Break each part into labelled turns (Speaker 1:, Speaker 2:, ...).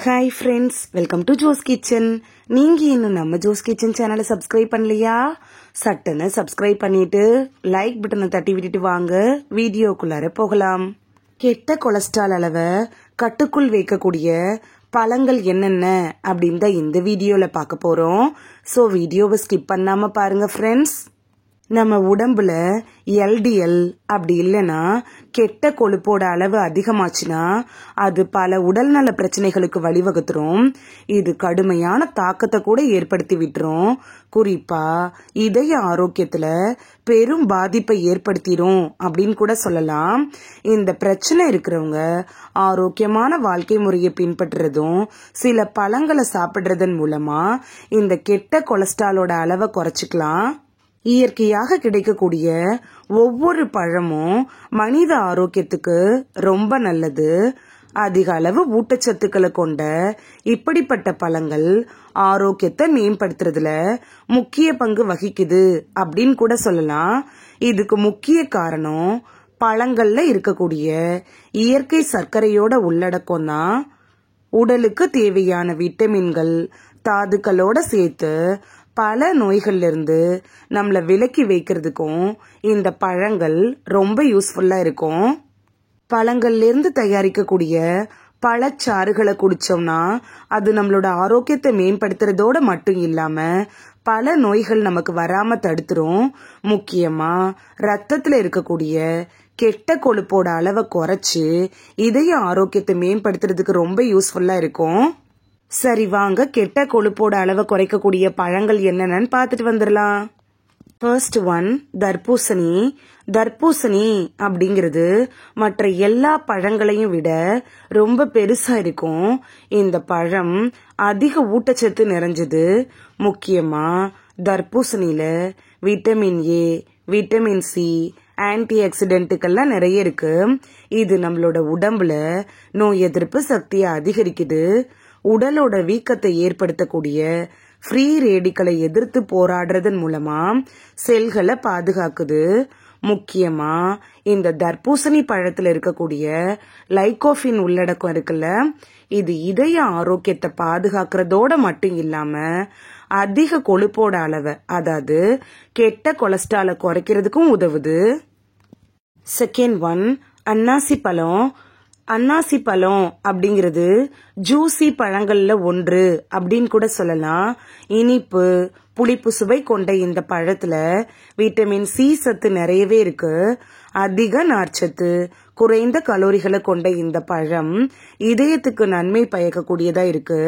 Speaker 1: Hi friends, welcome to Joe's Kitchen. நீங்க இன்னும் நம்ம ஜோஸ் கிச்சன் சேனலை சப்ஸ்கிரைப் பண்ணலையா? சட்டுன்னு சப்ஸ்கிரைப் பண்ணிட்டு லைக் பட்டனை தட்டி விட்டுட்டு வாங்க வீடியோக்குள்ளார போகலாம். கெட்ட கொலஸ்ட்ரால் அளவை கட்டுக்குள் வைக்கக்கூடிய பழங்கள் என்னென்ன அப்படின்னு தான் இந்த வீடியோல பார்க்க போறோம். ஸோ வீடியோவை ஸ்கிப் பண்ணாம பாருங்க ஃப்ரெண்ட்ஸ். நம்ம உடம்புல LDL அப்படி இல்லைன்னா கெட்ட கொழுப்போட அளவு அதிகமாச்சுன்னா அது பல உடல்நல பிரச்சனைகளுக்கு வழிவகுத்துரும். இது கடுமையான தாக்கத்தை கூட ஏற்படுத்தி விட்டுரும். குறிப்பா இதய ஆரோக்கியத்துல பெரும் பாதிப்பை ஏற்படுத்திடும் அப்படின்னு கூட சொல்லலாம். இந்த பிரச்சனை இருக்கிறவங்க ஆரோக்கியமான வாழ்க்கை முறையை பின்பற்றுறதும் சில பழங்களை சாப்பிடுறதன் மூலமா இந்த கெட்ட கொலஸ்ட்ராலோட அளவை குறைச்சிக்கலாம். இயற்கையாக கிடைக்கக்கூடிய ஒவ்வொரு பழமும் மனித ஆரோக்கியத்துக்கு ரொம்ப நல்லது. அதிக அளவு ஊட்டச்சத்துக்களை கொண்ட இப்படிப்பட்ட பழங்கள் ஆரோக்கியத்தை மேம்படுத்துறதுல முக்கிய பங்கு வகிக்குது அப்படின்னு கூட சொல்லலாம். இதுக்கு முக்கிய காரணம் பழங்கள்ல இருக்கக்கூடிய இயற்கை சர்க்கரையோட உள்ளடக்கம் தான். உடலுக்கு தேவையான விட்டமின்கள் தாதுக்களோட சேர்த்து பல நோய்கள்ல இருந்து நம்மள விலக்கி வைக்கிறதுக்கும் இந்த பழங்கள் ரொம்ப யூஸ்ஃபுல்லா இருக்கும். பழங்கள்ல இருந்து தயாரிக்கக்கூடிய பழச்சாறுகளை குடிச்சோம்னா அது நம்மளோட ஆரோக்கியத்தை மேம்படுத்துறதோட மட்டும் இல்லாம பல நோய்கள் நமக்கு வராம தடுத்துரும். முக்கியமா ரத்தத்துல இருக்கக்கூடிய கெட்ட கொழுப்போட அளவை குறைச்சு இதய ஆரோக்கியத்தை மேம்படுத்துறதுக்கு ரொம்ப யூஸ்ஃபுல்லா இருக்கும். சரி வாங்க கெட்ட கொழுப்போட அளவை குறைக்கக்கூடிய பழங்கள் என்னென்னு பார்த்துட்டு வந்துடலாம். ஃபர்ஸ்ட் ஒன் தர்பூசணி. தர்பூசணி அப்படிங்கிறது மற்ற எல்லா பழங்களையும் விட ரொம்ப பெருசா இருக்கும். இந்த பழம் அதிக ஊட்டச்சத்து நிறைஞ்சது. முக்கியமா தர்பூசணியில vitamin A, vitamin C, anti ஆக்சிடென்ட்டுகள்லாம் நிறைய இருக்கு. இது நம்மளோட உடம்புல நோய் எதிர்ப்பு சக்தியை அதிகரிக்குது. உடலோட வீக்கத்தை ஏற்படுத்தக்கூடிய ஃப்ரீ ரேடிக்கலை எதிர்த்து போராடுறதன் மூலமா செல்களை பாதுகாக்குது. முக்கியமா இந்த தர்பூசணி பழத்துல இருக்கக்கூடிய லைகோபின் உள்ளடக்கம் இருக்குல்ல, இது இதய ஆரோக்கியத்தை பாதுகாக்கிறதோட மட்டும் இல்லாம அதிக கொழுப்போட அளவை அதாவது கெட்ட கொலஸ்ட்ராலை குறைக்கிறதுக்கும் உதவுது. செகண்ட் ஒன் அன்னாசி பழம். அன்னாசி பழம் அப்படிங்கிறது ஜூசி பழங்கள்ல ஒன்று அப்படின்னு கூட சொல்லலாம். இனிப்பு புளிப்பு சுவை கொண்ட இந்த பழத்துல விட்டமின் C சத்து நிறையவே இருக்கு. அதிக நார்ச்சத்து குறைந்த கலோரிகளை கொண்ட இந்த பழம் இதயத்துக்கு நன்மை பயக்கக்கூடியதா இருக்கு.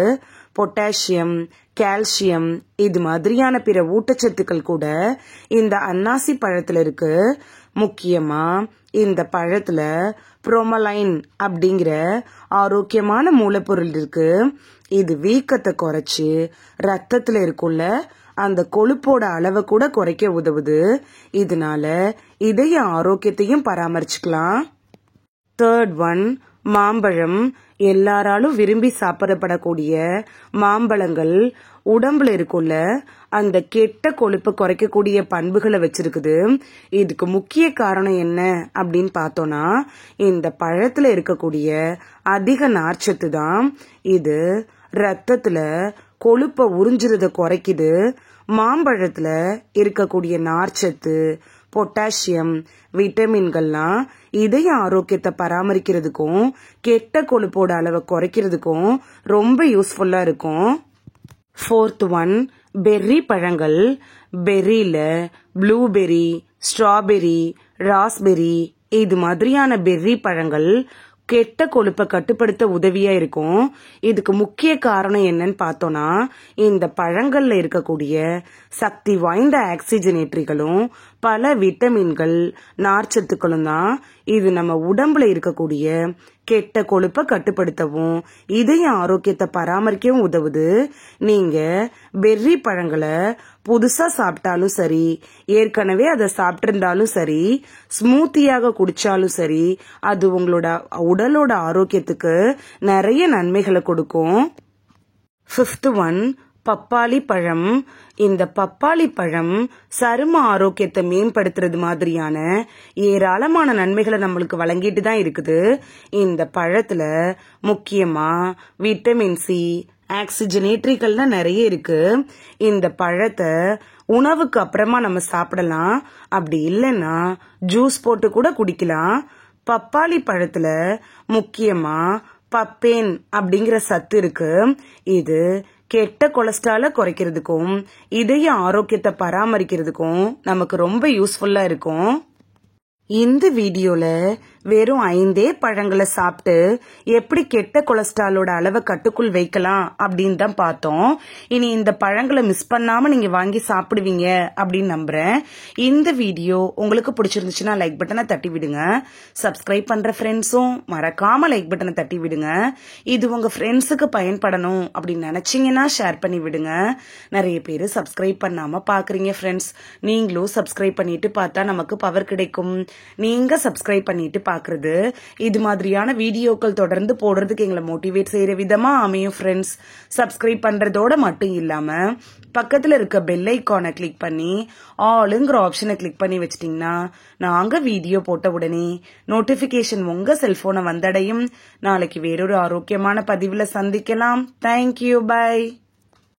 Speaker 1: பொட்டாசியம், கால்சியம் இது மாதிரியான பிற ஊட்டச்சத்துக்கள் கூட இந்த அன்னாசி பழத்துல இருக்கு. முக்கியமா இந்த பழத்துல புரோமலைன் அப்படிங்கிற ஆரோக்கியமான மூலப்பொருள் இருக்கு. இது வீக்கத்தை குறைச்சு ரத்தத்துல இருக்குள்ள அந்த கொழுப்போட அளவை கூட குறைக்க உதவுது. இதனால இதய ஆரோக்கியத்தையும் பராமரிச்சுக்கலாம். தேர்ட் ஒன் மாம்பழம். எல்லாராலும் விரும்பி சாப்பிடப்படக்கூடிய மாம்பழங்கள் உடம்புல இருக்குள்ள அந்த கெட்ட கொழுப்பை குறைக்கக்கூடிய பண்புகளை வச்சிருக்குது. இதுக்கு முக்கிய காரணம் என்ன அப்படின்னு பார்த்தோம்னா இந்த பழத்துல இருக்கக்கூடிய அதிக நார்ச்சத்து தான். இது ரத்தத்துல கொழுப்பை உறிஞ்சுறத குறைக்குது. மாம்பழத்துல இருக்கக்கூடிய நார்ச்சத்து பொட்டாசியம் விட்டமின்கள்லாம் இதய ஆரோக்கியத்தை பராமரிக்கிறதுக்கும் கெட்ட கொழுப்போட அளவை குறைக்கிறதுக்கும் ரொம்ப யூஸ்ஃபுல்லா இருக்கும். ஃபோர்த் ஒன் பெர்ரி பழங்கள். பெர்ரியில ப்ளூபெர்ரி, ஸ்ட்ராபெர்ரி, ராஸ்பெர்ரி இது மாதிரியான பெர்ரி பழங்கள் கெட்ட கொழுப்பை கட்டுப்படுத்த உதவியா இருக்கும். இதுக்கு முக்கிய காரணம் என்னன்னு பார்த்தோம்னா இந்த பழங்கள்ல இருக்கக்கூடிய சக்தி வாய்ந்த ஆக்சிஜனேற்றிகளும் பல விட்டமின்கள் நார்ச்சத்துக்களும் தான். இது நம்ம உடம்புல இருக்கக்கூடிய கெட்ட கொழுப்பை கட்டுப்படுத்தவும் இதய ஆரோக்கியத்தை பராமரிக்கவும் உதவுது. நீங்க பெர்ரி பழங்களை புதுசா சாப்பிட்டாலும் சரி, ஏற்கனவே அதை சாப்பிட்டிருந்தாலும் சரி, ஸ்மூத்தியாக குடிச்சாலும் சரி, அது உங்களோட உடலோட ஆரோக்கியத்துக்கு நிறைய நன்மைகளை கொடுக்கும். ஃபிஃப்த் ஒன் பப்பாளி பழம். இந்த பப்பாளி பழம் சரும ஆரோக்கியத்தை மேம்படுத்துறது மாதிரியான ஏராளமான நன்மைகளை நம்மளுக்கு வழங்கிட்டு தான் இருக்குது. இந்த பழத்துல முக்கியமா விட்டமின் சி, ஆக்சிஜனேட்டரிகள்லாம் நிறைய இருக்கு. இந்த பழத்தை உணவுக்கு அப்புறமா நம்ம சாப்பிடலாம். அப்படி இல்லைன்னா ஜூஸ் போட்டு கூட குடிக்கலாம். பப்பாளி பழத்துல முக்கியமா பப்பேன் அப்படிங்கிற சத்து இருக்கு. இது கெட்ட கொலஸ்ட்ரால குறைக்கிறதுக்கும் இதய ஆரோக்கியத்தை பராமரிக்கிறதுக்கும் நமக்கு ரொம்ப யூஸ்ஃபுல்லா இருக்கும். இந்த வீடியோல வெறும் 5 பழங்களை சாப்பிட்டு எப்படி கெட்ட கொலஸ்ட்ராலோட அளவை கட்டுக்குள் வைக்கலாம் அப்படின்னு தான் பார்த்தோம். இனி இந்த பழங்களை மிஸ் பண்ணாம நீங்க வாங்கி சாப்பிடுவீங்க அப்படின்னு நம்புறேன். இந்த வீடியோ உங்களுக்கு பிடிச்சிருந்துச்சுன்னா லைக் பட்டனை தட்டி விடுங்க. சப்ஸ்கிரைப் பண்ற ஃப்ரெண்ட்ஸும் மறக்காம லைக் பட்டனை தட்டி விடுங்க. இது உங்க ஃப்ரெண்ட்ஸுக்கு பயன்படணும் அப்படின்னு நினைச்சீங்கன்னா ஷேர் பண்ணி விடுங்க. நிறைய பேர் சப்ஸ்கிரைப் பண்ணாம பாக்குறீங்க ஃப்ரெண்ட்ஸ். நீங்களும் சப்ஸ்கிரைப் பண்ணிட்டு பார்த்தா நமக்கு பவர் கிடைக்கும். நீங்க சப்ஸ்கிரைப் பண்ணிட்டு பாக்குறது இது மாதிரியான வீடியோக்கள் தொடர்ந்து போடுறதுக்கு எங்களை மோட்டிவேட் செய்யற விதமா அமையும் ஃப்ரெண்ட்ஸ். சப்ஸ்கிரைப் பண்றதோட மட்டும் இல்லாம பக்கத்துல இருக்க பெல் ஐகானை கிளிக் பண்ணி ஆளுங்கிற ஆப்ஷனை கிளிக் பண்ணி வச்சிட்டீங்கன்னா நாங்க வீடியோ போட்ட உடனே நோட்டிபிகேஷன் உங்க செல்போனை வந்தடையும். நாளைக்கு வேறொரு ஆரோக்கியமான பதிவுல சந்திக்கலாம். Thank you, by.